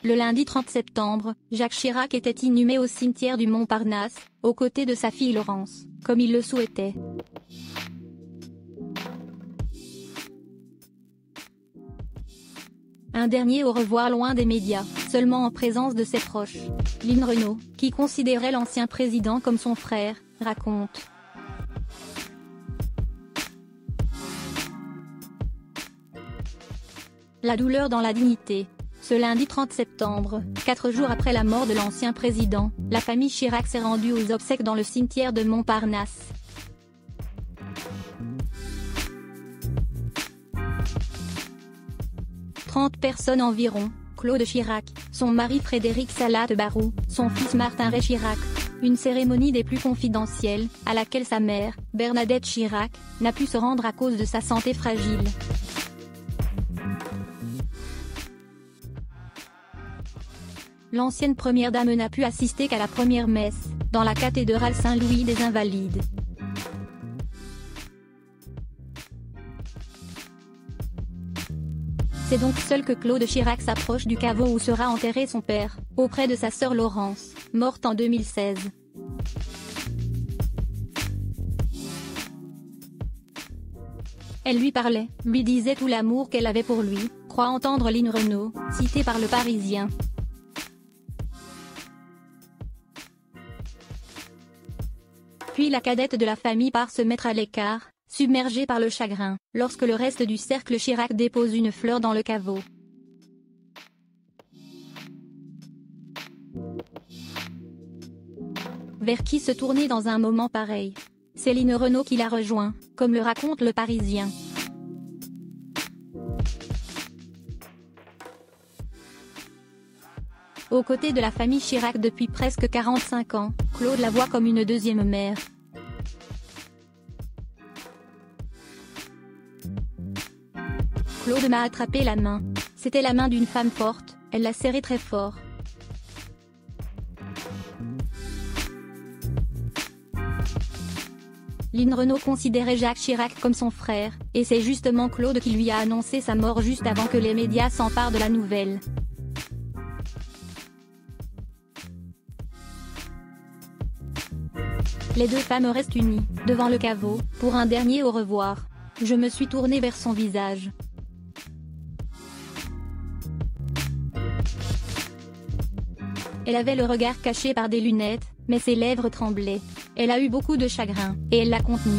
Le lundi 30 septembre, Jacques Chirac était inhumé au cimetière du Montparnasse, aux côtés de sa fille Laurence, comme il le souhaitait. Un dernier au revoir loin des médias, seulement en présence de ses proches. Lynn Renault, qui considérait l'ancien président comme son frère, raconte. La douleur dans la dignité. Ce lundi 30 septembre, 4 jours après la mort de l'ancien président, la famille Chirac s'est rendue aux obsèques dans le cimetière de Montparnasse. « 30 personnes environ, Claude Chirac, son mari Frédéric Salatte-Barrou, son fils Martin-Ray Chirac. Une cérémonie des plus confidentielles, à laquelle sa mère, Bernadette Chirac, n'a pu se rendre à cause de sa santé fragile. L'ancienne première dame n'a pu assister qu'à la première messe, dans la cathédrale Saint-Louis des Invalides. C'est donc seul que Claude Chirac s'approche du caveau où sera enterré son père, auprès de sa sœur Laurence, morte en 2016. Elle lui parlait, lui disait tout l'amour qu'elle avait pour lui, croit entendre Lynn Renault, citée par Le Parisien. Puis la cadette de la famille part se mettre à l'écart, submergée par le chagrin, lorsque le reste du cercle Chirac dépose une fleur dans le caveau. Vers qui se tourner dans un moment pareil? C'est Lynn Renault qui la rejoint, comme le raconte Le Parisien. Aux côtés de la famille Chirac depuis presque 45 ans, Claude la voit comme une deuxième mère. Claude m'a attrapé la main. C'était la main d'une femme forte, elle l'a serrée très fort. Lynn Renault considérait Jacques Chirac comme son frère, et c'est justement Claude qui lui a annoncé sa mort juste avant que les médias s'emparent de la nouvelle. Les deux femmes restent unies, devant le caveau, pour un dernier au revoir. Je me suis tournée vers son visage. Elle avait le regard caché par des lunettes, mais ses lèvres tremblaient. Elle a eu beaucoup de chagrin, et elle l'a contenu.